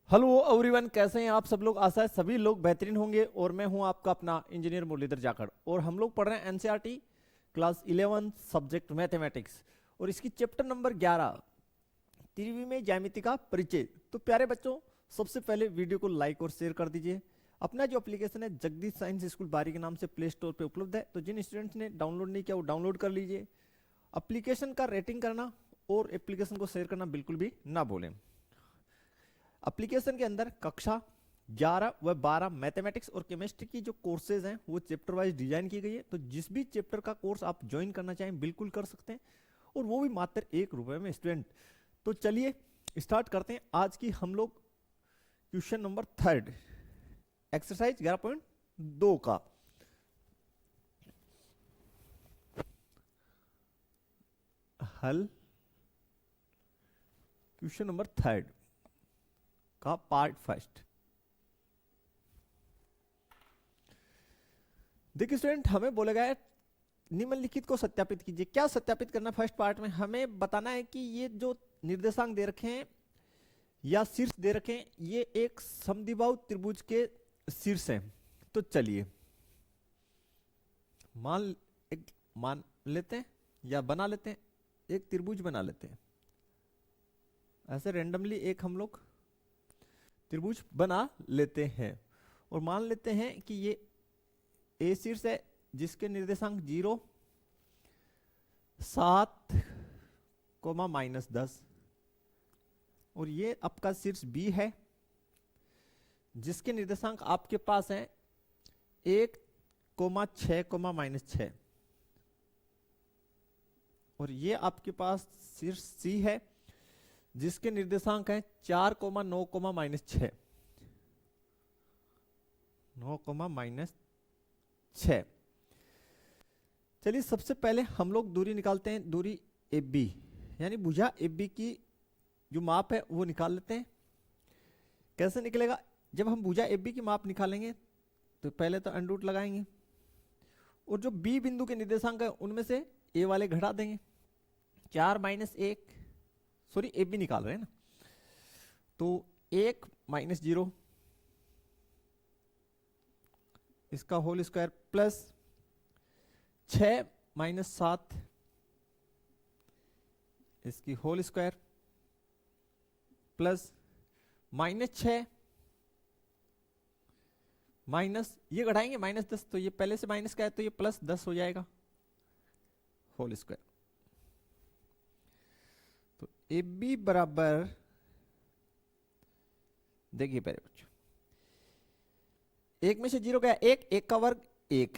Hello everyone, कैसे हैं आप सब लोग। आशा है सभी लोग बेहतरीन होंगे। और मैं हूं आपका अपना इंजीनियर मुरलीधर जाखड़, और हम लोग पढ़ रहे हैं एनसीईआरटी क्लास 11 सब्जेक्ट मैथमेटिक्स, और इसकी चैप्टर नंबर 11 त्रिविमीय ज्यामिति का परिचय। तो प्यारे बच्चों, सबसे पहले वीडियो को लाइक और शेयर कर दीजिए। अपना जो एप्लीकेशन है जगदीश साइंस स्कूल बारी के नाम से प्ले स्टोर पर उपलब्ध है, तो जिन स्टूडेंट्स ने डाउनलोड नहीं किया वो डाउनलोड कर लीजिए। एप्लीकेशन का रेटिंग करना और एप्लीकेशन को शेयर करना बिल्कुल भी ना भूलें। एप्लीकेशन के अंदर कक्षा 11 व 12 मैथमेटिक्स और केमिस्ट्री की जो कोर्सेज हैं वो चैप्टर वाइज डिजाइन की गई है। तो जिस भी चैप्टर का कोर्स आप ज्वाइन करना चाहें बिल्कुल कर सकते हैं, और वो भी मात्र ₹1 में स्टूडेंट। तो चलिए स्टार्ट करते हैं आज की हम लोग क्वेश्चन नंबर 3 एक्सरसाइज 11.2 का। हल क्वेश्चन नंबर 3 का पार्ट फर्स्ट। देखिए स्टूडेंट, हमें बोला गया है निम्नलिखित को सत्यापित कीजिए। क्या सत्यापित करना फर्स्ट पार्ट में? हमें बताना है कि ये जो निर्देशांक दे रखे हैं या शीर्ष दे रखे हैं, ये एक समद्विबाहु त्रिभुज के शीर्ष हैं। तो चलिए मान लेते हैं या बना लेते हैं, एक त्रिभुज बना लेते हैं। ऐसे रेंडमली एक हम लोग त्रिभुज बना लेते हैं, और मान लेते हैं कि ये ए शीर्ष है जिसके निर्देशांक 0, 7, -10, और ये आपका शीर्ष बी है जिसके निर्देशांक आपके पास है 1, 6, -6, और ये आपके पास शीर्ष सी है जिसके निर्देशांक है 4, 9, -6, 9, -6। चलिए सबसे पहले हम लोग दूरी निकालते हैं। दूरी ए बी यानी भुजा ए बी की जो माप है वो निकाल लेते हैं। कैसे निकलेगा? जब हम भुजा ए बी की माप निकालेंगे तो पहले तो अंडर रूट लगाएंगे, और जो बी बिंदु के निर्देशांक है उनमें से ए वाले घटा देंगे। 4 -1, सॉरी ए बी निकाल रहे हैं ना, तो 1 -0 इसका होल स्क्वायर प्लस 6 -7 इसकी होल स्क्वायर प्लस -6 माइनस ये घटाएंगे -10, तो ये पहले से माइनस का है तो ये +10 हो जाएगा होल स्क्वायर। तो ए बी बराबर, देखिए पहले बच्चों, 1 में से 0 गया 1, 1 का वर्ग 1,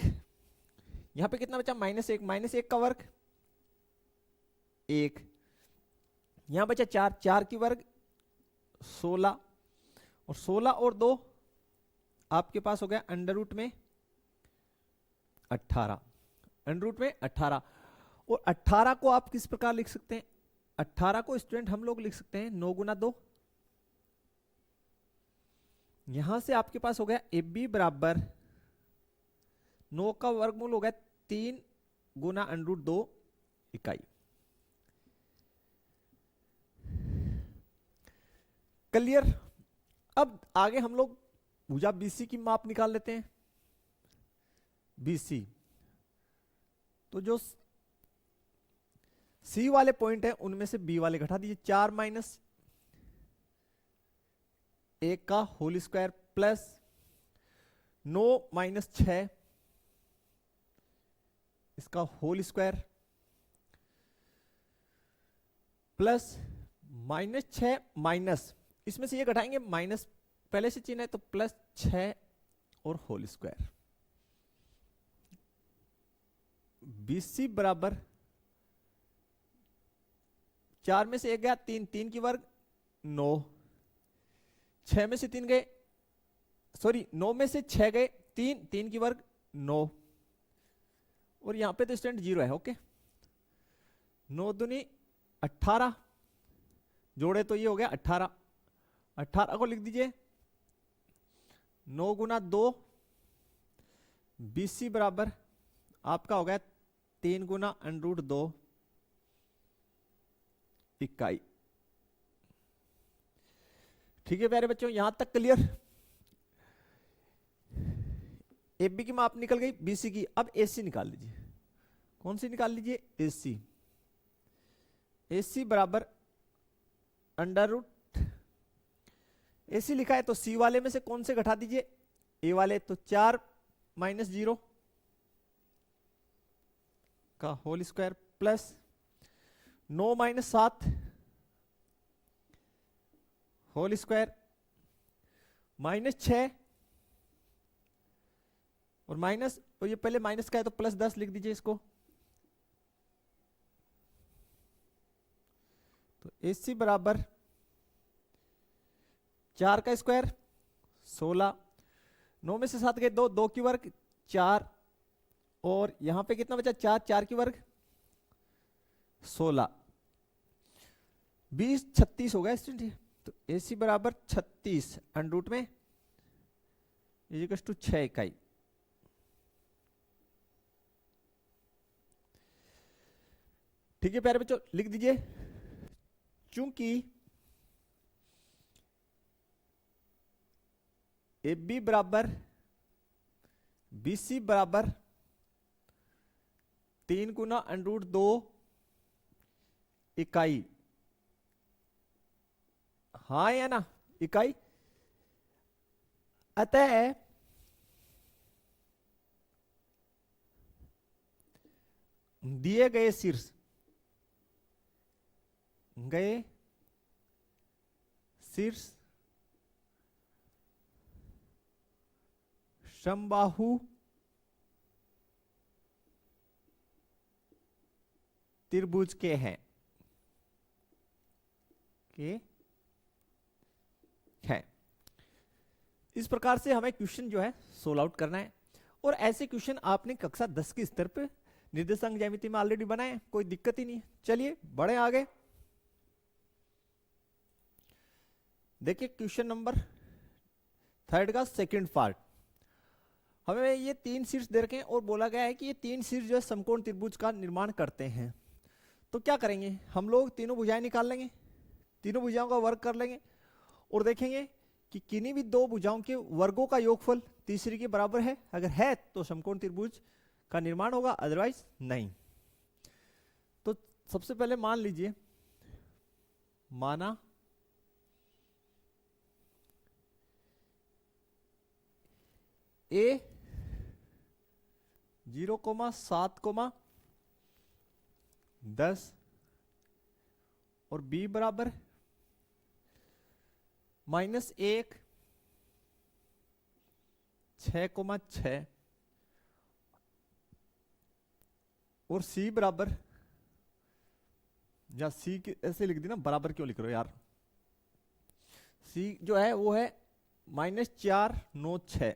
यहां पे कितना बचा -1, -1 का वर्ग 1, यहां बचा 4, 4 की वर्ग 16, और 16 और 2 आपके पास हो गया अंडर रूट में 18, अंडर रूट में 18। और 18 को आप किस प्रकार लिख सकते हैं? 18 को स्टूडेंट हम लोग लिख सकते हैं 9 × 2। यहां से आपके पास हो गया ए बी बराबर 9 का वर्गमूल हो गया 3 × √2 इकाई। क्लियर? अब आगे हम लोग भुजा बीसी की माप निकाल लेते हैं। बीसी, तो जो सी वाले पॉइंट है उनमें से बी वाले घटा दीजिए। 4 -1 का होल स्क्वायर प्लस 9 -6 इसका होल स्क्वायर प्लस -6 माइनस, इसमें से ये घटाएंगे माइनस, पहले से चिन्ह है तो +6 और होल स्क्वायर। बीसी बराबर 4 में से 1 गया 3, 3 की वर्ग 9, 6 में से 3 गए, सॉरी 9 में से 6 गए 3, 3 की वर्ग 9, और यहां पे तो स्टूडेंट 0 है। ओके, 9 दूनी 18, जोड़े तो ये हो गया 18, 18 को लिख दीजिए 9 × 2, बीसी बराबर आपका हो गया 3 × √2 इकाई। ठीक है प्यारे बच्चों, यहां तक क्लियर। ए बी की माप निकल गई, बी सी की। अब ए सी निकाल लीजिए। कौन सी निकाल लीजिए? ए सी। ए सी बराबर अंडर रूट, ए सी लिखा है तो सी वाले में से कौन से घटा दीजिए? ए वाले। तो 4 माइनस 0 का whole square plus 9 minus 7 whole square minus 6 और माइनस, तो ये पहले माइनस का है तो प्लस 10 लिख दीजिए इसको। तो ए सी बराबर 4 का स्क्वायर 16, 9 में से 7 गए 2, 2 की वर्ग 4, और यहां पे कितना बचा? 4, 4 की वर्ग 16, 20, 36 हो गया स्टूडेंट। तो ए सी बराबर 36 अंडर रूट में इक्वल टू 6 इकाई। ठीक है प्यारे बच्चों, लिख दीजिए। चूंकि ए बी बराबर बी सी बराबर 3 गुना अंडर रूट 2 इकाई, हाँ या ना? इकाई। अतः दिए गए शीर्ष समबाहु त्रिभुज के हैं, इस प्रकार से हमें क्वेश्चन जो है सोल्व आउट करना है। और ऐसे क्वेश्चन आपने कक्षा 10 के स्तर पे निर्देशांक ज्यामिति में ऑलरेडी बनाए, कोई दिक्कत ही नहीं है। चलिए बढ़े आगे। देखिए क्वेश्चन नंबर 3 का सेकंड पार्ट। हमें ये 3 शीर्ष दे रखे हैं और बोला गया है कि ये 3 शीर्ष जो है समकोण त्रिभुज का निर्माण करते हैं। तो क्या करेंगे हम लोग? तीनों भुजाएं निकाल लेंगे, तीनों भुजाओं का वर्ग कर लेंगे और देखेंगे कि किन्हीं भी 2 भुजाओं के वर्गों का योगफल तीसरी के बराबर है। अगर है तो समकोण त्रिभुज का निर्माण होगा, अदरवाइज नहीं। तो सबसे पहले मान लीजिए, माना ए 0,7,10 और बी बराबर -1 6,6 और सी बराबर, या सी ऐसे लिख दी ना, बराबर क्यों लिख रहे हो यार? सी जो है वो है -4, 9, 6।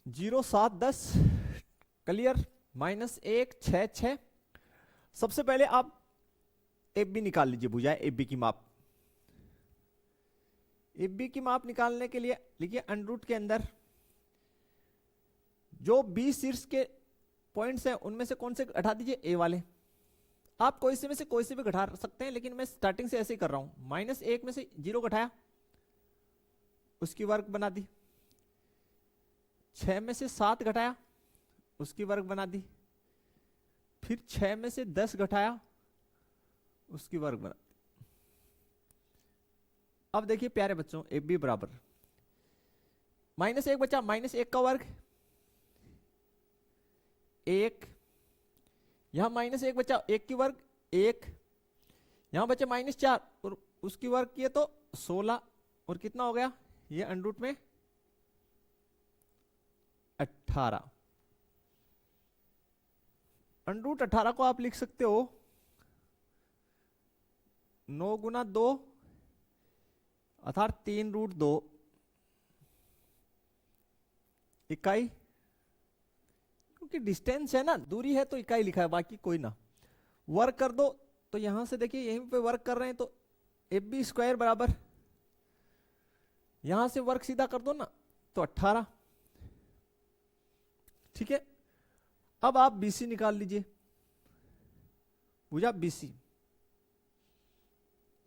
Zero 7, 10 clear, -1, 6, 6। सबसे पहले आप ए बी निकाल लीजिए, भुजाएं ए बी की माप। ए बी की माप निकालने के लिए लिखिए अंडर रूट के अंदर जो बी शीर्ष के पॉइंट्स हैं उनमें से कौन से घटा दीजिए? ए वाले। आप कोई से में से कोई से भी घटा सकते हैं, लेकिन मैं स्टार्टिंग से ऐसे ही कर रहा हूं। -1 में से 0 घटाया, उसकी वर्ग बना दी। 6 में से 7 घटाया, उसकी वर्ग बना दी। फिर 6 में से 10 घटाया, उसकी वर्ग बना दी। अब देखिए प्यारे बच्चों, ए बी बराबर -1 बचा, -1 का वर्ग 1, यहां -1 बचा, 1 की वर्ग 1, यहां बचे -4 और उसकी वर्ग किए तो 16, और कितना हो गया ये अंडर रूट में 18। अंडर रूट 18 को आप लिख सकते हो 9 गुना 2 अर्थात 3√2 इकाई, क्योंकि डिस्टेंस है ना, दूरी है तो इकाई लिखा है, बाकी कोई ना। वर्ग कर दो तो यहां से देखिए यहीं पे वर्ग कर रहे हैं तो ए बी स्क्वायर बराबर, यहां से वर्ग सीधा कर दो ना तो 18। ठीक है, अब आप BC निकाल लीजिए। भुजा BC।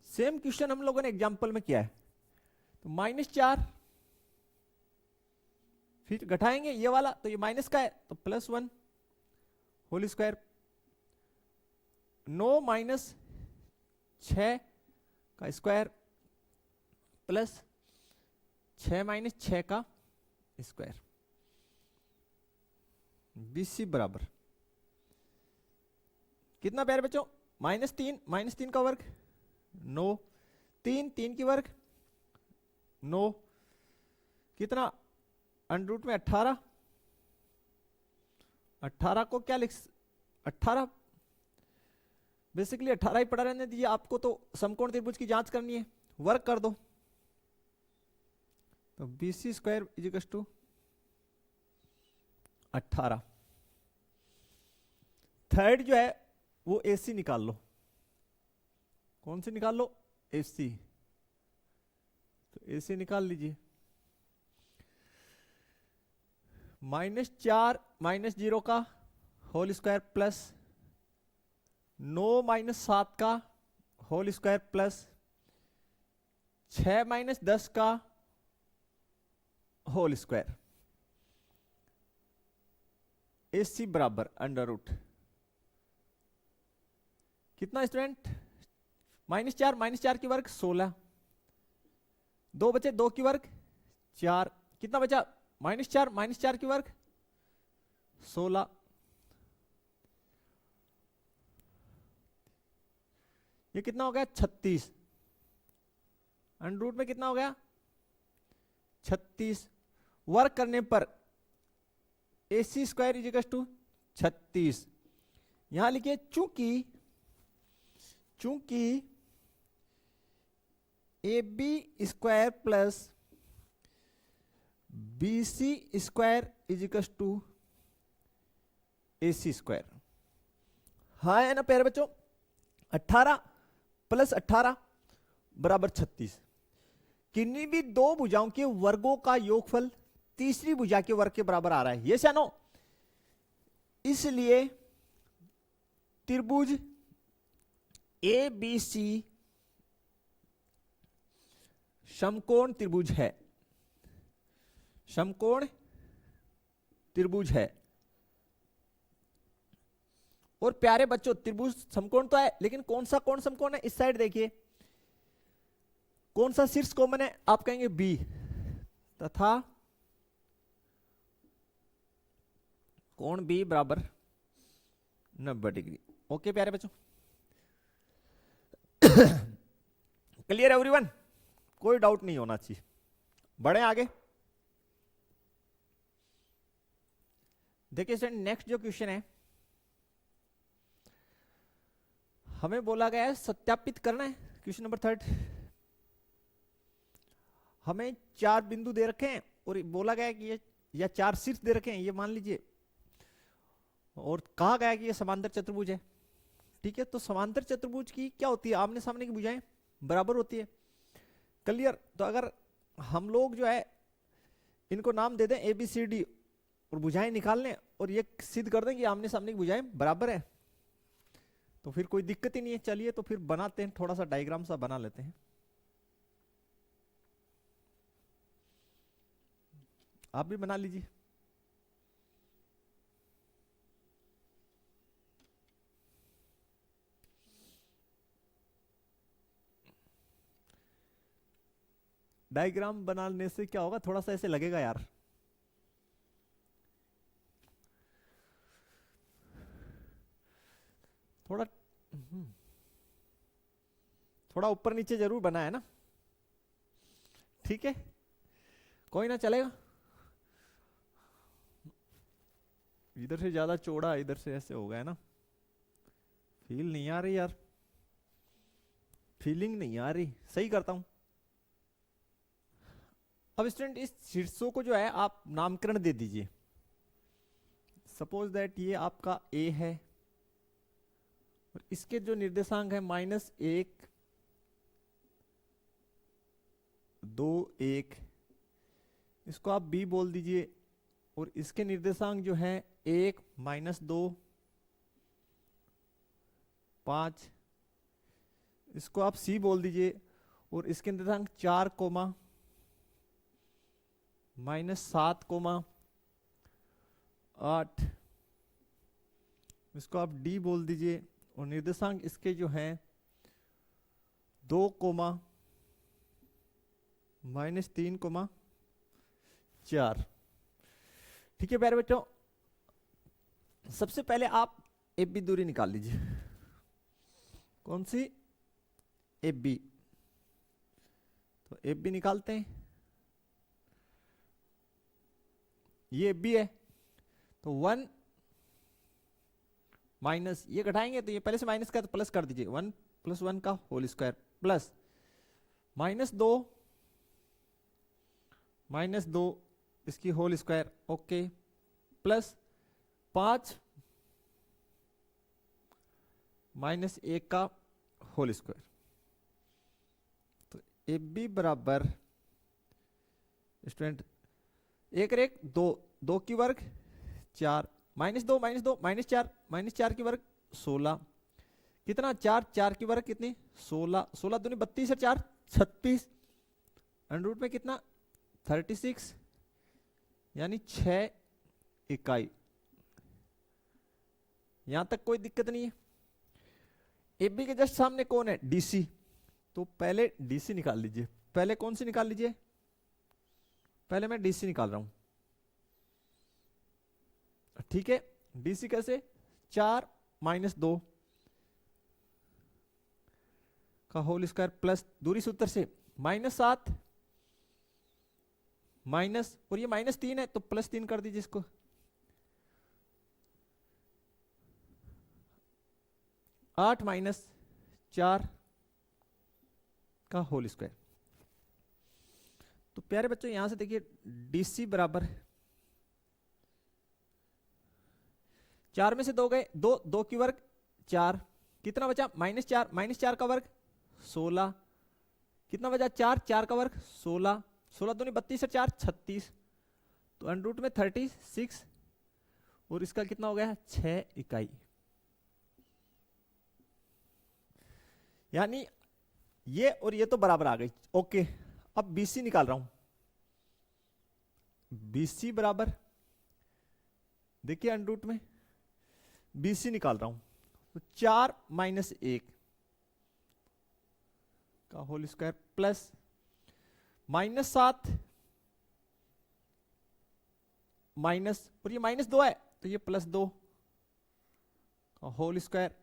सेम क्वेश्चन हम लोगों ने एग्जाम्पल में किया है। तो -4, फिर घटाएंगे ये वाला, तो ये माइनस का है तो +1 होल स्क्वायर, 9 माइनस 6 का स्क्वायर प्लस 6 माइनस 6 का स्क्वायर। BC बराबर कितना प्यारे बच्चों, -3 का वर्ग 9, 3 की वर्ग 9, कितना √ में 18, 18 को क्या लिख 18 बेसिकली 18 ही पड़ा रहने दीजिए, आपको तो समकोण त्रिभुज की जांच करनी है, वर्ग कर दो। तो BC square equals to 18। Third जो है वो AC निकाल लो। कौन सी निकाल लो, AC। तो AC निकाल लीजिए, -4 -0 का होल स्क्वायर प्लस 9 -7 का होल स्क्वायर प्लस 6 -10 का होल स्क्वायर। AC बराबर √ कितना स्टूडेंट, -4 की वर्ग 16, 2 बचे 2 की वर्ग 4, कितना बचा -4 की वर्ग 16, ये कितना हो गया 36, √ में कितना हो गया 36, वर्ग करने पर AC स्क्वायर इजिकल्स टू 36। यहां लिखिए चूंकि AB square plus BC square equals to AC square. हाँ है ना प्यारे बच्चों, 18 + 18 बराबर 36। किन्हीं भी दो भुजाओं के वर्गों का योगफल तीसरी भुजा के वर्ग के बराबर आ रहा है, ये या नो। इसलिए त्रिभुज ABC समकोण त्रिभुज है, समकोण त्रिभुज है। और प्यारे बच्चों त्रिभुज समकोण तो है, लेकिन कौन सा कोण समकोण है, इस साइड देखिए कौन सा शीर्ष कॉमन है, आप कहेंगे B, तथा कोण B बराबर 90 डिग्री। ओके प्यारे बच्चों, क्लियर है एवरीवन, कोई डाउट नहीं होना चाहिए। बढ़े आगे, देखिए स्टूडेंट नेक्स्ट जो क्वेश्चन है, हमें बोला गया है सत्यापित करना है। क्वेश्चन नंबर 3, हमें 4 बिंदु दे रखे हैं और बोला गया है कि ये या 4 शीर्ष दे रखे हैं, ये मान लीजिए, और कहा गया है कि ये समांतर चतुर्भुज है। ठीक है, तो समांतर चतुर्भुज की क्या होती है, आमने सामने की भुजाएं बराबर होती है। क्लियर, तो अगर हम लोग जो है इनको नाम दे दें ABCD और भुजाएं निकाल लें और ये सिद्ध कर दें कि आमने सामने की भुजाएं बराबर है, तो फिर कोई दिक्कत ही नहीं है। चलिए तो फिर बनाते हैं, थोड़ा सा डायग्राम सा बना लेते हैं। आप भी बना लीजिए। डायग्राम बनाने से क्या होगा, थोड़ा सा ऐसे लगेगा यार, थोड़ा थोड़ा ऊपर नीचे जरूर बना है ना। ठीक है, कोई ना, चलेगा। इधर से ज्यादा चौड़ा, इधर से ऐसे हो गया ना, फील नहीं आ रही यार, फीलिंग नहीं आ रही। सही करता हूं। अब स्टूडेंट इस शीर्षों को जो है आप नामकरण दे दीजिए। सपोज दैट ये आपका A है और इसके जो निर्देशांक है -1 2 1, इसको आप B बोल दीजिए। और इसके निर्देशांक जो है 1 -2 5, इसको आप C बोल दीजिए, और इसके निर्देशांक 4 कोमा -7 कोमा 8, इसको आप D बोल दीजिए, और निर्देशांक इसके जो हैं 2 कोमा -3 कोमा 4। ठीक है प्यारे बच्चों, सबसे पहले आप एफ बी दूरी निकाल लीजिए। कौन सी? F B. तो एफ बी निकालते हैं। ये एफ बी है, तो 1 माइनस, ये घटाएंगे तो ये पहले से माइनस का तो प्लस कर दीजिए, 1 + 1 का होल स्क्वायर प्लस -2 इसकी होल स्क्वायर, ओके, प्लस 5 -1 का होल स्क्वायर। तो ए बी बराबर स्टूडेंट 1 और 1 2, 2 की वर्ग 4, -2 -4 की वर्ग 16, कितना 4 की वर्ग कितनी 16, 16 दूनी 32 और 4 36, अंडर रूट में कितना 36, यानी 6 इकाई। यहां तक कोई दिक्कत नहीं है। एबी के जस्ट सामने कौन है? डीसी। तो पहले डीसी निकाल लीजिए। पहले कौन सी निकाल लीजिए? पहले मैं डीसी निकाल रहा हूं। ठीक है, डीसी कैसे? 4 - 2 का होल स्क्वायर प्लस दूरी सूत्र से -7 माइनस, और ये -3 है तो +3 कर दीजिए इसको, 8 - 4 का होल स्क्वायर। तो प्यारे बच्चों यहां से देखिए डीसी बराबर 4 में से 2 गए, 2 2 की वर्ग 4, कितना बचा -4 का वर्ग 16, कितना बचा 4 का वर्ग 16, 16 दूनी 32 और 4 36, तो अंडर रूट में 36, और इसका कितना हो गया 6 इकाई। यानी ये और ये तो बराबर आ गई। ओके, अब बीसी निकाल रहा हूं। बीसी बराबर देखिए अंडर रूट में बीसी निकाल रहा हूं, तो 4 - 1 का होल स्क्वायर प्लस -7 माइनस, और ये -2 है तो ये +2 का होल स्क्वायर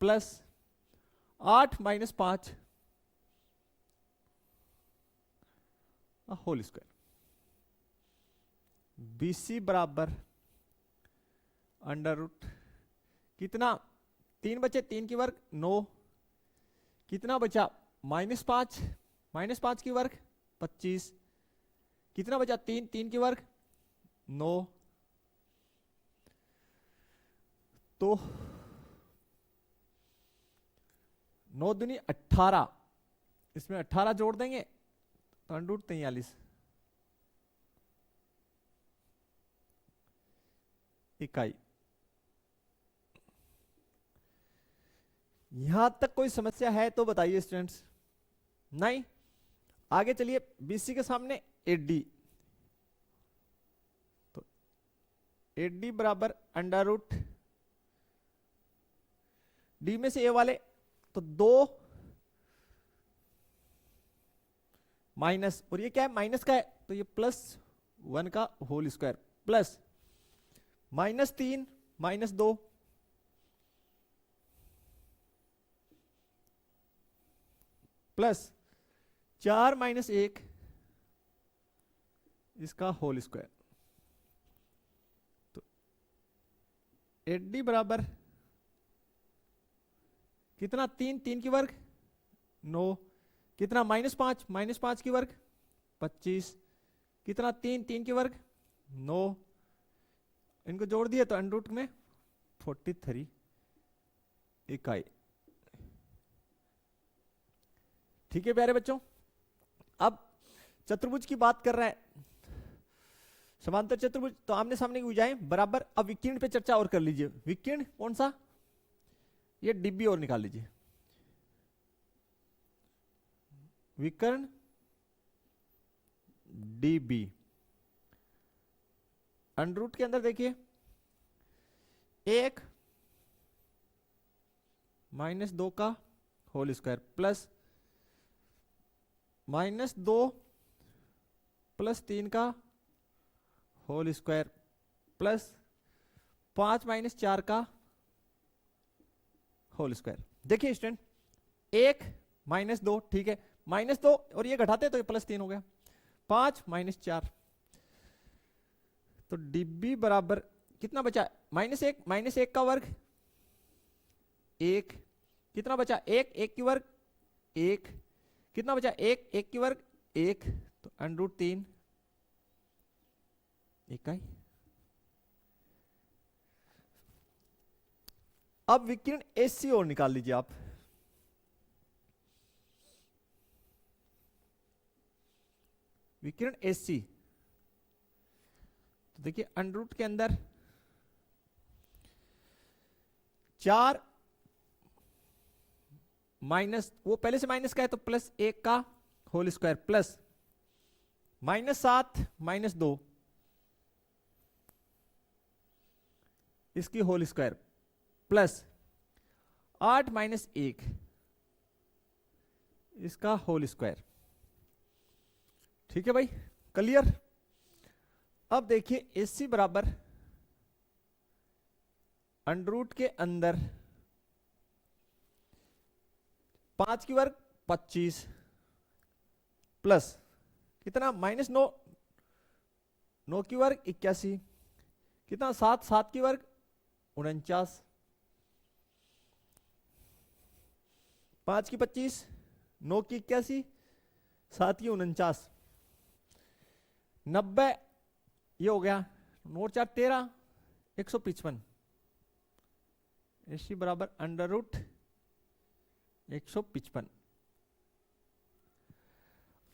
प्लस 8 - 5 का होल स्क्वायर। बीसी बराबर अंडर रूट कितना 3 बचे, 3 की वर्ग 9, कितना बचा -5 की वर्ग 25, कितना बचा 3 की वर्ग 9, तो 9 दूनी 18, इसमें 18 जोड़ देंगे तो अंडर रूट 43 इकाई। यहां तक कोई समस्या है तो बताइए स्टूडेंट्स। नहीं, आगे चलिए। बीसी के सामने एडी, तो एडी बराबर अंडर रूट डी में से ए वाले तो 2 माइनस, और ये क्या है माइनस का है तो ये +1 का होल स्क्वायर प्लस -3 - 2 प्लस 4 - 1 इसका होल स्क्वायर। तो एडी बराबर कितना 3 की वर्ग 9, कितना -5 की वर्ग 25, कितना 3 की वर्ग 9, इनको जोड़ दिए तो अंडर रूट में 43 इकाई। ठीक है प्यारे बच्चों, अब चतुर्भुज की बात कर रहे हैं, समांतर चतुर्भुज तो आमने सामने की भुजाएं बराबर। अब विकीर्ण पे चर्चा और कर लीजिए। विकीर्ण कौन सा? ये डीबी और निकाल लीजिए, विकर्ण डीबी। अंडर रूट के अंदर देखिए 1 -2 का होल स्क्वायर प्लस -2 प्लस 3 का होल स्क्वायर प्लस 5 - 4 का होल स्क्वायर। देखिए स्टूडेंट 1 -2 ठीक है, -2 और ये घटाते तो ये +3 हो गया, 5 - 4 तो डीबी बराबर कितना बचा, -1 का वर्ग 1, कितना बचा 1 की वर्ग 1, कितना बचा 1 की वर्ग 1, तो √3 इकाई। अब विकिरण एसी और निकाल लीजिए आप, विकिरण एसी। तो देखिए अंडर रूट के अंदर 4 माइनस, वो पहले से माइनस का है तो +1 का होल स्क्वायर प्लस -7 -2 इसकी होल स्क्वायर प्लस 8 -1 इसका होल स्क्वायर। ठीक है भाई, क्लियर। अब देखिए एसी बराबर अंडर रूट के अंदर 5 की वर्ग 25 प्लस कितना -9, 9 की वर्ग 81, कितना 7 की वर्ग 49, 5 की 25, 9 की 81, 7 की 49, 90, ये हो गया 9 4 13, 155। एसी बराबर अंडर रूट 155।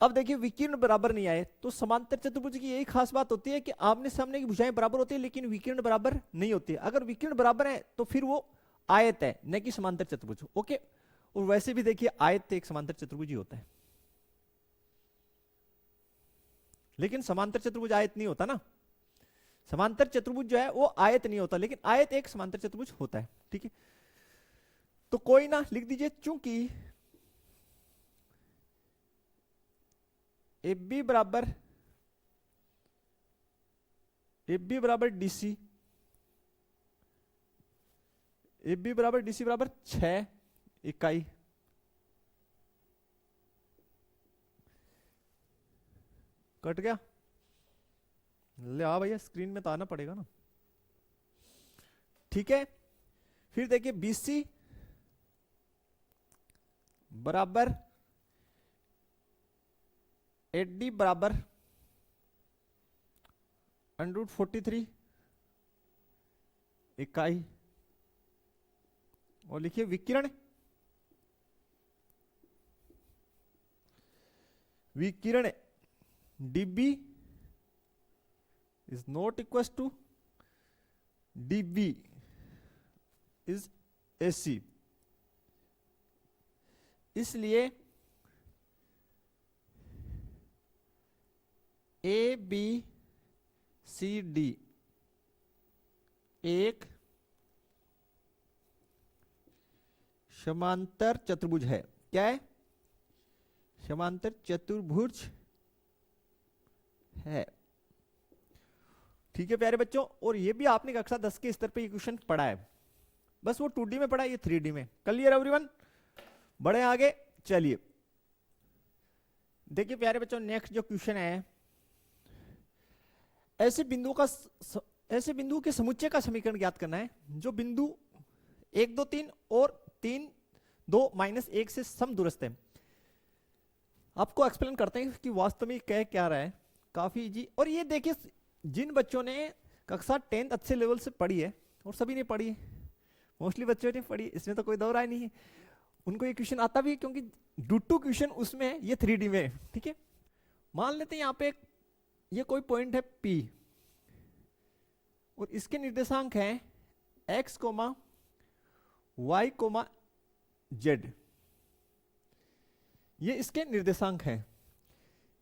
अब देखिए विकिरण बराबर नहीं आए तो समांतर चतुर्भुज की यही खास बात होती है कि आमने सामने की भुजाएं बराबर होती है लेकिन विकिरण बराबर नहीं होती है। अगर विकिरण बराबर है तो फिर वो आयत है, न कि समांतर चतुर्भुज। ओके, और वैसे भी देखिए आयत एक समांतर चतुर्भुज ही होता है, लेकिन समांतर चतुर्भुज आयत नहीं होता ना। समांतर चतुर्भुज जो है वो आयत नहीं होता, लेकिन आयत एक समांतर चतुर्भुज होता है। ठीक है, तो कोई ना, लिख दीजिए चूंकि AB बराबर DC, AB बराबर DC बराबर 6 इकाई, कट गया। ले आ भैया, स्क्रीन में तो आना पड़ेगा ना। ठीक है, फिर देखिए BC बराबर AD बराबर √43 इकाई, और लिखिए विकिरण DB is not equals to DB is AC, इसलिए ABCD एक समांतर चतुर्भुज है। क्या है? समांतर चतुर्भुज है। ठीक है प्यारे बच्चों, और ये भी आपने कक्षा 10 के स्तर पे ये क्वेश्चन पढ़ा है, बस वो 2D में पढ़ा है, ये 3D में। Clear everyone? बढ़े आगे, चलिए देखिए प्यारे बच्चों, नेक्स्ट जो क्वेश्चन है, ऐसे बिंदु के समुच्चय का समीकरण ज्ञात करना है जो बिंदु 1 2 3 और 3 2 -1 से समदूरस्थ है। आपको एक्सप्लेन करते हैं कि वास्तव में कह क्या रहा है, काफी इजी। और ये देखिए, जिन बच्चों ने कक्षा 10 अच्छे लेवल से पढ़ी है, और सभी ने पढ़ी है, मोस्टली बच्चों ने पढ़ी, इसमें तो कोई दो राय नहीं है, उनको ये क्वेश्चन आता भी है, क्योंकि ड्यू क्वेश्चन उसमें है, ये 3D में है। ठीक है, मान लेते हैं यहाँ पे ये कोई पॉइंट है P, और इसके निर्देशांक हैं x, y कोमा z, ये इसके निर्देशांक हैं।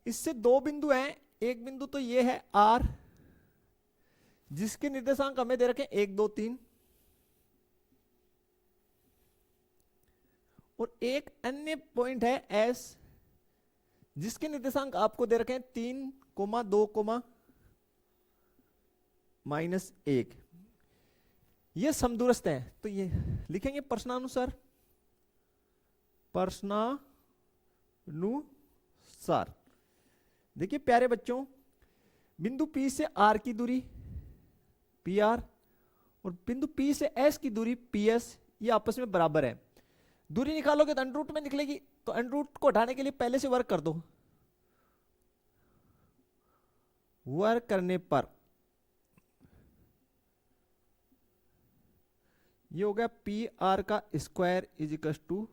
इससे दो बिंदु हैं, एक बिंदु तो ये है r जिसके निर्देशांक हमें दे रखे 1 2 3, और एक अन्य पॉइंट है s जिसके निर्देशांक आपको दे रखे हैं 3 2 -1। ये समदूरस्थ है, तो ये लिखेंगे प्रश्नानुसार, प्रश्नानुसार। देखिए प्यारे बच्चों, बिंदु P से R की दूरी PR और बिंदु P से S की दूरी PS, ये आपस में बराबर है। दूरी निकालोगे तो अंडर रूट में निकलेगी, तो अंडर रूट को हटाने के लिए पहले से वर्क कर दो। वर्क करने पर ये हो गया PR का square is equal to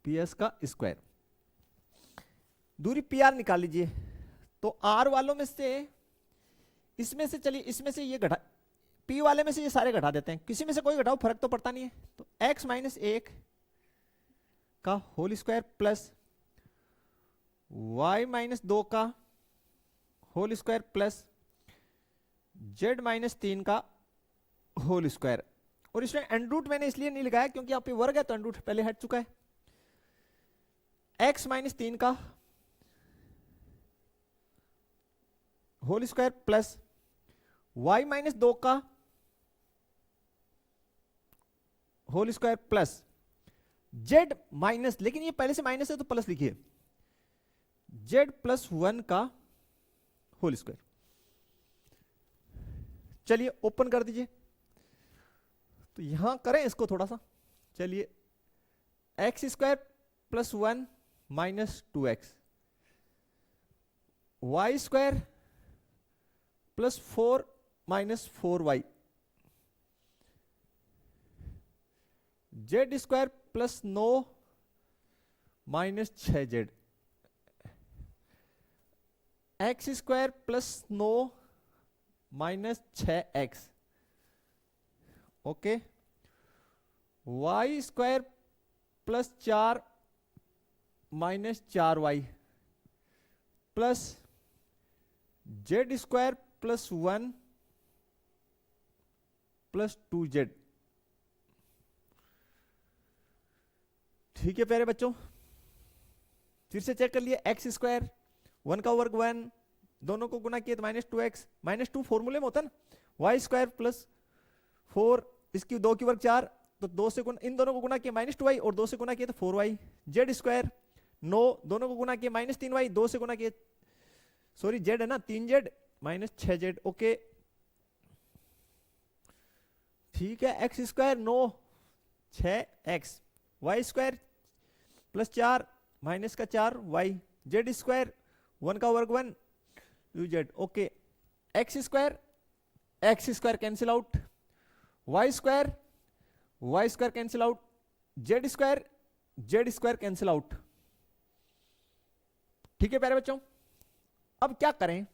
PS का स्क्वायर। दूरी PR निकाल लीजिए, तो R वालों में से, इसमें से, चलिए इसमें से ये घटा, P वाले में से ये सारे घटा देते हैं, किसी में से कोई घटाओ, फर्क तो पड़ता नहीं है। तो x - 1 का होल स्क्वायर प्लस y - 2 का होल स्क्वायर प्लस z - 3 का होल स्क्वायर। और इसमें अंडर रूट मैंने इसलिए नहीं लगाया क्योंकि यहाँ पे वर्ग है, तो अंडर रूट पहले हट चुका है। x - 3 का होल स्क्वायर प्लस y - 2 का whole square plus z minus, लेकिन ये पहले से माइनस है तो प्लस लिखिए, z + 1 का होल स्क्वायर। चलिए ओपन कर दीजिए, तो यहां करें इसको थोड़ा सा। चलिए x² + 1 - 2x, y² + 4 - 4y, z² + 9 - 6z, x² + 9 - 6x, okay, y² + 4 - 4y plus z² + 1 + 2z। ठीक है प्यारे बच्चों, फिर से चेक कर लिए। x², 1 का वर्ग 1, दोनों को गुना किए तो -2x, -2 फॉर्मूले में होता है ना। y² + 4, इसकी 2 की वर्ग 4, तो 2 से गुना, इन दोनों को गुना किए -2y और 2 से गुना किए तो 4y। z² 9, दोनों को गुना किए -3y, 2 से गुना किए, सॉरी z है ना, 3z - 6z, ओके ठीक है। x² 9 6x, y² + 4 - 4y, z² 1 का वर्ग 1 2z, okay. x² cancel out, y² cancel out, z² cancel out. ठीक है प्यारे बच्चों, अब क्या करें,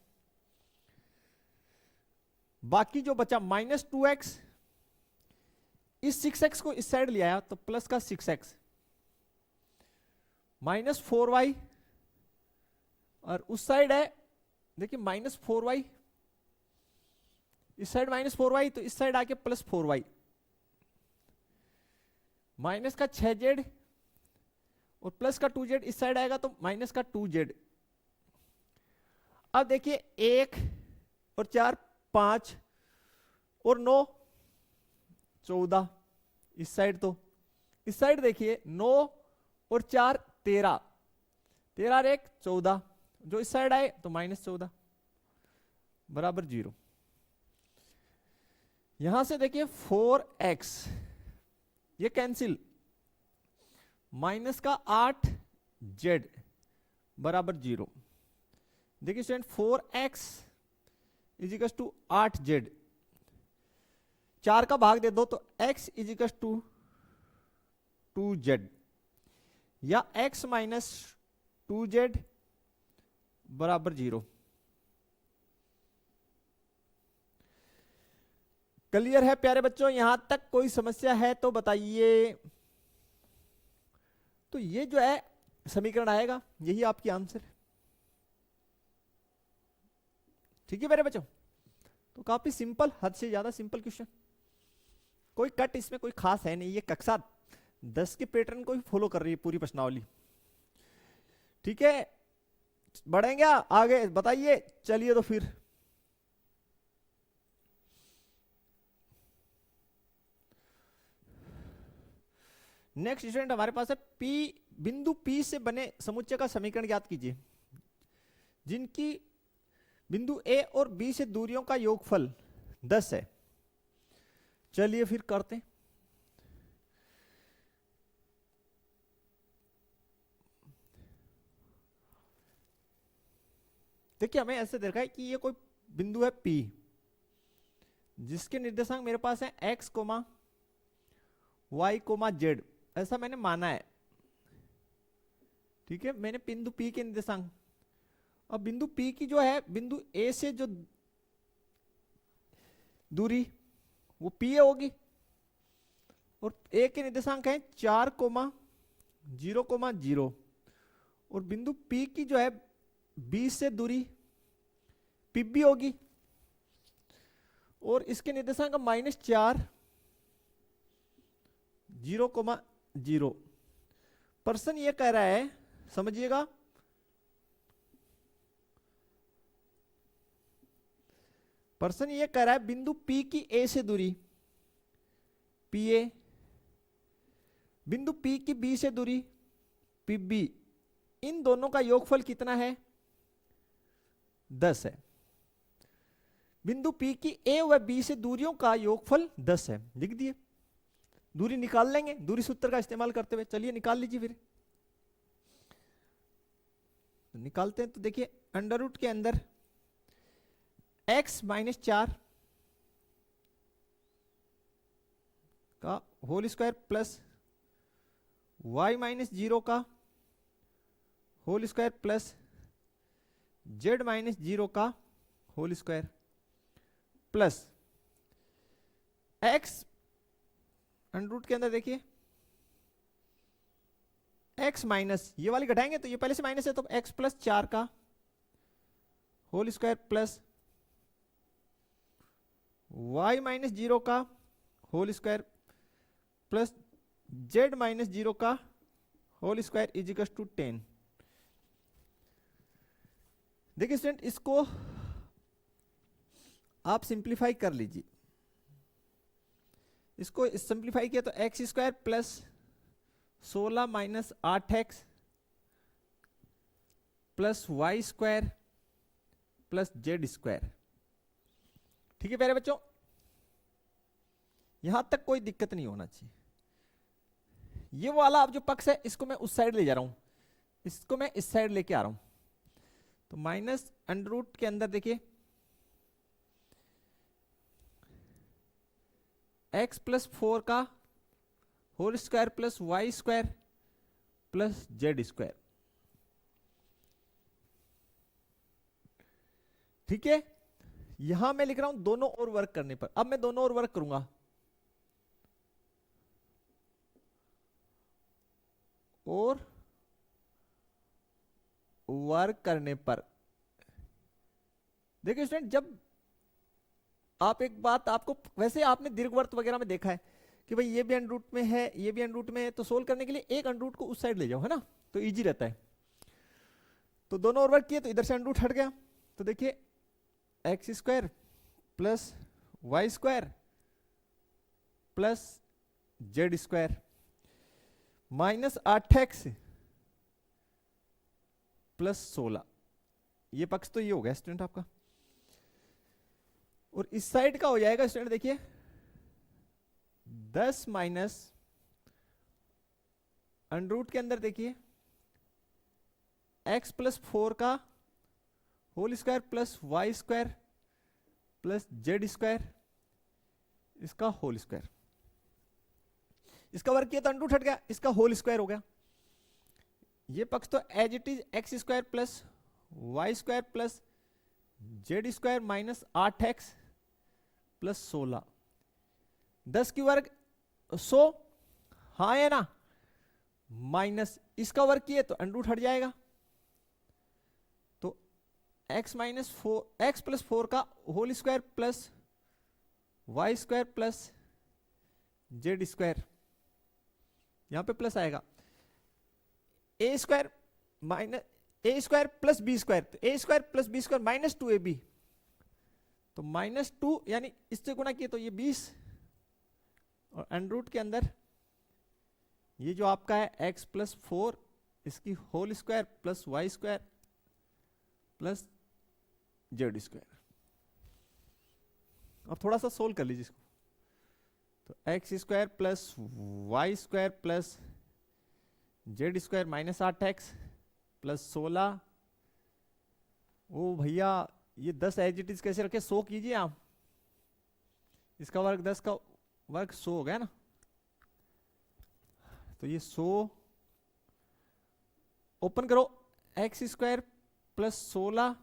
बाकी जो बचा -2x, इस 6x को इस साइड ले आया तो प्लस का 6x, -4y, और उस साइड है देखिए -4y, इस साइड -4y, तो इस साइड आके +4y, माइनस का 6z और प्लस का 2z, इस साइड आएगा तो माइनस का 2z। अब देखिए 1 और 4 5 और 9 14, इस साइड, तो इस साइड देखिए 9 और 4 13, 13 और 1 14, जो इस साइड आए तो -14 बराबर 0। यहां से देखिए 4x, ये कैंसिल, माइनस का 8z बराबर 0। देखिए स्टूडेंट 4x = 8z, 4 का भाग दे दो तो x = 2z, या x - 2z बराबर 0। क्लियर है प्यारे बच्चों? यहां तक कोई समस्या है तो बताइए। तो ये जो है समीकरण आएगा, यही आपकी आंसर है। ठीक है मेरे बच्चों, तो काफी सिंपल, हद से ज्यादा सिंपल क्वेश्चन, कोई कट इसमें कोई खास है नहीं। ये कक्षा 10 के पैटर्न को ही फॉलो कर रही है पूरी प्रश्नावली। ठीक है, बढ़ेंगे आगे, बताइए। चलिए तो फिर नेक्स्ट स्टूडेंट हमारे पास है पी, बिंदु पी से बने समुच्चय का समीकरण ज्ञात कीजिए जिनकी बिंदु ए और बी से दूरियों का योगफल 10 है। चलिए फिर करते हैं। देखिए हमें ऐसे देखा है कि ये कोई बिंदु है P जिसके निर्देशांक मेरे पास है x comma y comma z, ऐसा मैंने माना है। ठीक है, मैंने बिंदु P के निर्देशांक, अब बिंदु P की जो है बिंदु A से जो दूरी वो P होगी और A के निर्देशांक है 4 कोमा 0 कोमा 0 और बिंदु P की जो है B से दूरी PB होगी और इसके निर्देशांक -4 0 कोमा 0। प्रश्न ये कह रहा है, समझिएगा, प्रश्न ये कह रहा है बिंदु P की A से दूरी PA, बिंदु P की B से दूरी PB, इन दोनों का योगफल कितना है? 10 है। बिंदु P की A व B से दूरियों का योगफल 10 है, लिख दिए। दूरी निकाल लेंगे दूरी सूत्र का इस्तेमाल करते हुए। चलिए निकाल लीजिए फिर। तो निकालते हैं तो देखिए अंडर रूट के अंदर x - 4 का होल स्क्वायर प्लस y - 0 का होल स्क्वायर प्लस z - 0 का whole square plus x under root के अंदर देखिए x माइनस, ये वाली घटाएंगे तो ये पहले से माइनस है तो x प्लस 4 का होल स्क्वायर प्लस y - 0 का होल स्क्वायर प्लस z - 0 का whole square is equal to 10। देखिए स्टूडेंट, इसको आप सिंप्लीफाई कर लीजिए। इसको सिंप्लीफाई किया तो x square plus 16 minus 8x plus Y square plus Z square. ठीक है प्यारे बच्चों, यहां तक कोई दिक्कत नहीं होना चाहिए। ये वाला अब जो पक्ष है इसको मैं उस साइड ले जा रहा हूं, इसको मैं इस साइड लेके आ रहा हूं। तो माइनस अंडर रूट के अंदर देखिए x प्लस 4 का whole square plus Y square plus Z square. ठीक है, यहां मैं लिख रहा हूं दोनों ओर वर्क करने पर। अब मैं दोनों ओर वर्क करूंगा, और वर्क करने पर देखिए स्टूडेंट, जब आप एक बात आपको, वैसे आपने दीर्घवृत्त वगैरह में देखा है कि भाई ये भी अंडर रूट में है, ये भी अंडर रूट में है, तो सोल्व करने के लिए एक अंडर रूट को उस साइड ले जाओ, है ना, तो इजी रहता है। तो दोनों ओर वर्क किए तो इधर से अंडर रूट हट गया। तो देखिए x square plus Y square plus Z square minus 8x plus 16, ये पक्ष तो ये हो गया स्टूडेंट आपका। और इस साइड का हो जाएगा स्टूडेंट देखिए 10 माइनस अंडर रूट के अंदर देखिए x प्लस 4 का whole square plus Y square plus Z square, इसका होल स्क्वायर। इसका वर्क किया तो अंडर रूट हट गया, इसका होल स्क्वायर हो गया। ये पक्ष तो as it is x square plus Y square plus Z square minus 8x plus 16, 10 की वर्ग 100, हाँ है ना, माइनस इसका वर्ग किए तो अंडर रूट हट जाएगा, तो x माइनस 4 एक्स प्लस 4 का whole square plus Y square plus Z square, यहां पे प्लस आएगा, A square minus A square plus B square, तो A square plus B square minus 2ab, तो -2 यानी इससे गुणा किए तो ये 20, और अंडर रूट के अंदर ये जो आपका है x प्लस 4 इसकी whole square plus Y square plus Z square. अब थोड़ा सा सोल्व कर लीजिए इसको, तो x square plus Y square plus Z square minus 8x plus 16, ओ भैया ये 10 एज इट इज कैसे रखे, 100 कीजिए आप, इसका वर्ग 10 का वर्ग 100 हो गया ना, तो ये 100 ओपन करो, x square plus 16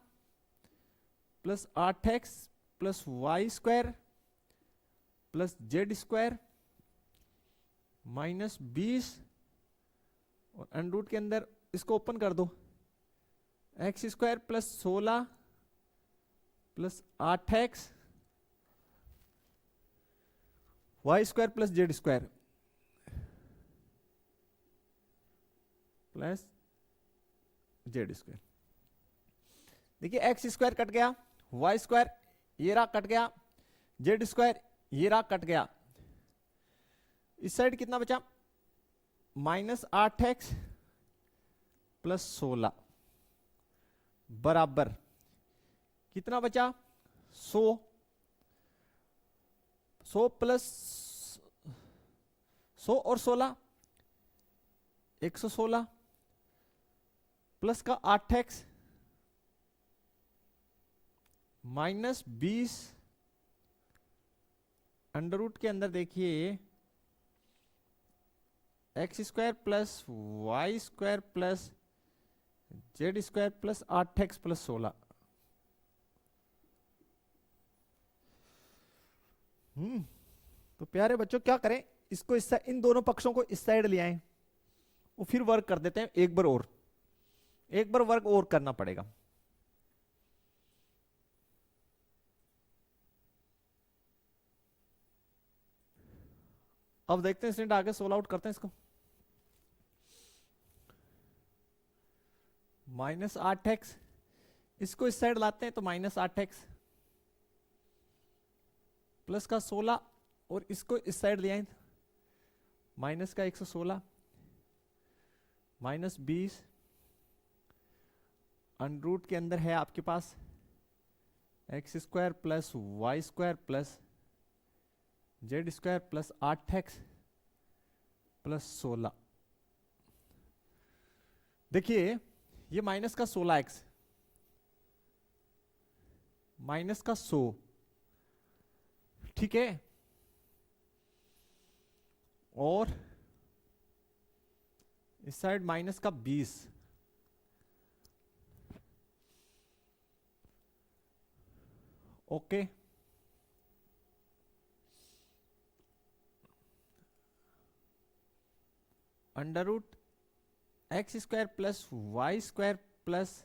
plus 8x plus Y square plus Z square minus 20, और अंडर रूट के अंदर इसको ओपन कर दो, x square plus 16 plus 8x y square plus Z square plus Z square. देखिए एक्स स्क्वायर कट गया, y square ये रहा कट गया, जेड स्क्वायर ये रहा कट गया, इस साइड कितना बचा, -8x प्लस 16 बराबर कितना बचा, 100 प्लस 100 और 16 116 प्लस का 8x माइनस 20, अंडर रूट के अंदर देखिए x square plus Y square plus Z square plus 8x plus 16। तो प्यारे बच्चों क्या करें, इसको इस इन दोनों पक्षों को इस साइड ले आए, वो फिर वर्क कर देते हैं, एक बार वर्क और करना पड़ेगा। अब देखते हैं स्टूडेंट आगे सोल्व आउट करते हैं इसको, -8x इसको इस साइड लाते हैं तो -8x प्लस का 16, और इसको इस साइड ले आए माइनस का 116 माइनस 20, अंडर रूट के अंदर है आपके पास X square plus Y square plus Z square plus 8x plus 16। देखिए ये माइनस का 16x माइनस का 100, ठीक है, और इस साइड माइनस का 20, okay, under root x square plus Y square plus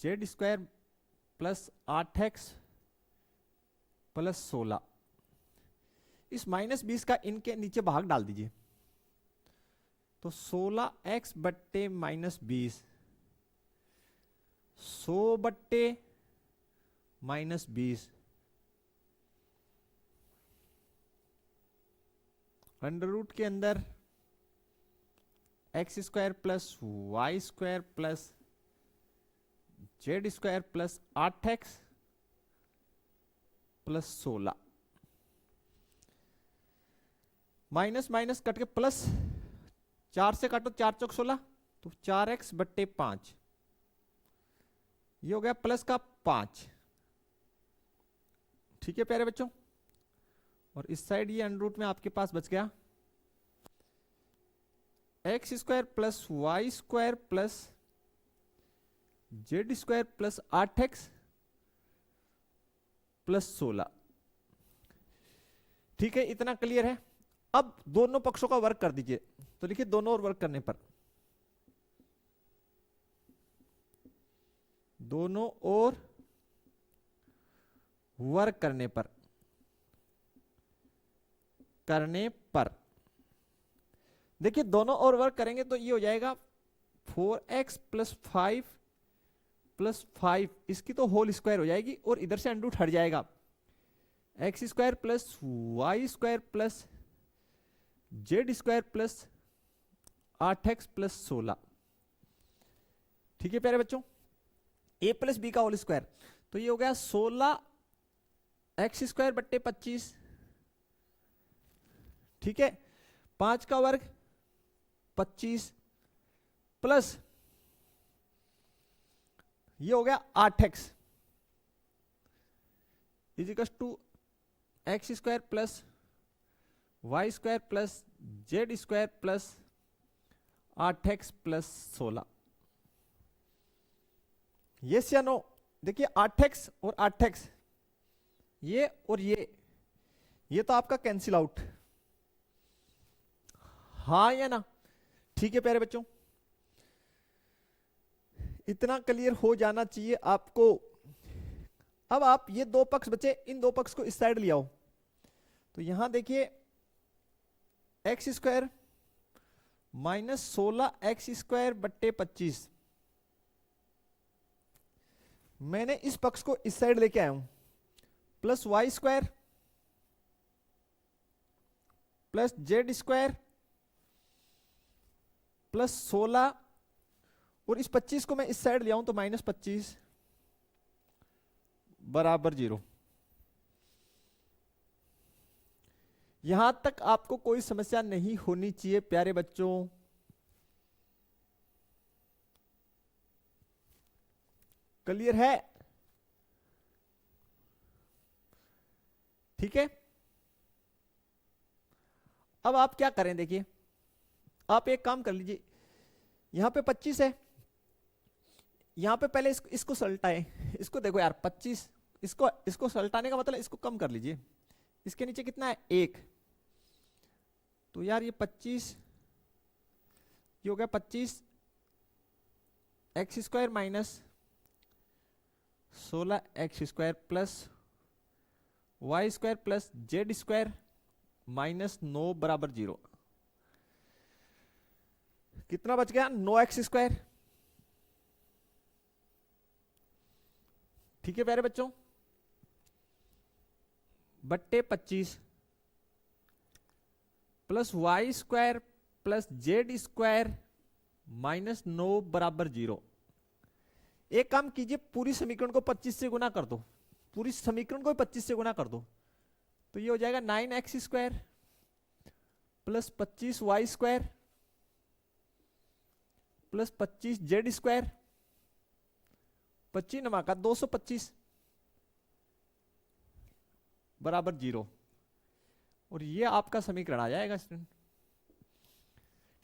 Z square plus 8x plus 16, इस -20 का इनके नीचे भाग डाल दीजिए, तो 16x बट्टे -20 100 बट्टे -20, अंडर रूट के अंदर x square plus Y square plus Z square plus 8x plus 16, minus minus cut के प्लस, 4 से काटो 4 चौक 16, तो 4x बट्टे 5, ये हो गया प्लस का 5, ठीक है प्यारे बच्चों, और इस साइड ये अंडर रूट में आपके पास बच गया x square plus Y square plus Z square plus 8x plus 16। ठीक है, इतना क्लियर है। अब दोनों पक्षों का वर्क कर दीजिए, तो लिखिए दोनों ओर वर्क करने पर, दोनों ओर वर्क करने पर, देखिए दोनों ओर वर्क करेंगे तो ये हो जाएगा 4x प्लस 5 प्लस 5, इसकी तो होल स्क्वायर हो जाएगी और इधर से अंडूट हट जाएगा, x square plus Y square plus Z square plus 8x plus 16। ठीक है प्यारे बच्चों, a प्लस बी का होल स्क्वायर, तो ये हो गया 16 एक्स स्क्वायर बट्टे 25। ठीक है, 5 का वर्ग 25 प्लस ये हो गया 8x equals to x square plus Y square plus Z square plus 8x plus 16। Yes या नो? देखिए 8x और 8x, ये और ये तो आपका कैंसिल आउट, हाँ या ना? ठीक है प्यारे बच्चों, इतना क्लियर हो जाना चाहिए आपको। अब आप ये दो पक्ष बचे, इन दो पक्ष को इस साइड ले आओ, तो यहां देखिए x square minus 16 x square बट्टे 25, मैंने इस पक्ष को इस साइड लेके आया हूं, plus Y square plus Z square plus 16, और इस 25 को मैं इस साइड ले आऊं तो माइनस 25 बराबर 0। यहां तक आपको कोई समस्या नहीं होनी चाहिए प्यारे बच्चों। क्लियर है? ठीक है, अब आप क्या करें, देखिए आप एक काम कर लीजिए, यहां पे 25 है, यहां पे पहले इसको सलटाएं, इसको देखो यार 25, इसको सलटाने का मतलब इसको कम कर लीजिए, इसके नीचे कितना है 1, तो यार ये 25, ये हो गया 25 x square minus 16 x square plus Y square plus Z square minus 9 बराबर 0। कितना बच गया? 9x square. ठीक है प्यारे बच्चों, बट्टे 25 plus Y square plus Z square minus 9 बराबर 0। एक काम कीजिए, पूरी समीकरण को 25 से गुना कर दो, पूरी समीकरण को 25 से गुना कर दो, तो ये हो जाएगा 9x square plus 25 y square plus 25 z square, 25 नमा का 225 बराबर 0, और ये आपका समीकरण आ जाएगा स्टूडेंट।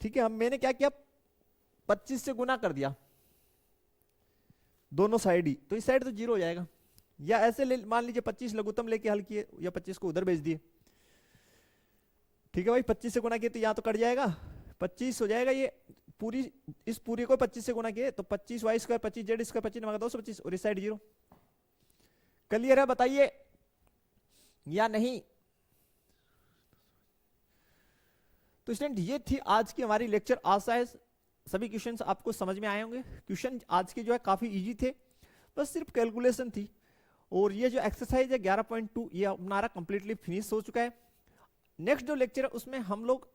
ठीक है, हम मैंने क्या किया, 25 से गुना कर दिया दोनों साइड ही, तो इस साइड तो 0 हो जाएगा, या ऐसे मान लीजिए 25 लघुत्तम लेके हल किए, या 25 को उधर भेज दिए। ठीक है भाई, 25 से गुना किए तो यहां तो कट जाएगा, 25 हो जाएगा, ये पूरी इस पूरी को 25 से गुना किए तो 25 वाई स्क्वायर 25 जेड स्क्वायर 25 नवा 225, और इस साइड 0। क्लियर है? बताइए या नहीं? तो स्टूडेंट ये थी आज की हमारी लेक्चर, आशा है सभी क्वेश्चंस आपको समझ में आए होंगे। क्वेश्चन आज के जो है काफी इजी थे, बस सिर्फ कैलकुलेशन थी, और ये जो एक्सरसाइज है 11.2 ये हमारा कंप्लीटली फिनिश हो चुका है। नेक्स्ट जो लेक्चर है उसमें हम लोग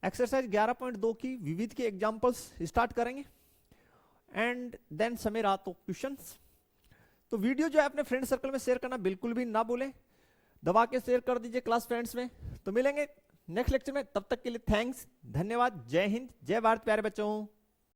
एक्सरसाइज 11.2 की विविध के एग्जांपल्स स्टार्ट करेंगे, एंड देन समय रहा तो क्वेश्चंस। तो वीडियो जो है अपने फ्रेंड सर्कल में शेयर करना बिल्कुल भी ना भूलें, दबा के शेयर कर दीजिए क्लास फ्रेंड्स में। तो मिलेंगे नेक्स्ट लेक्चर में, तब तक के लिए थैंक्स, धन्यवाद, जय हिंद, जय भारत प्यारे बच्चों।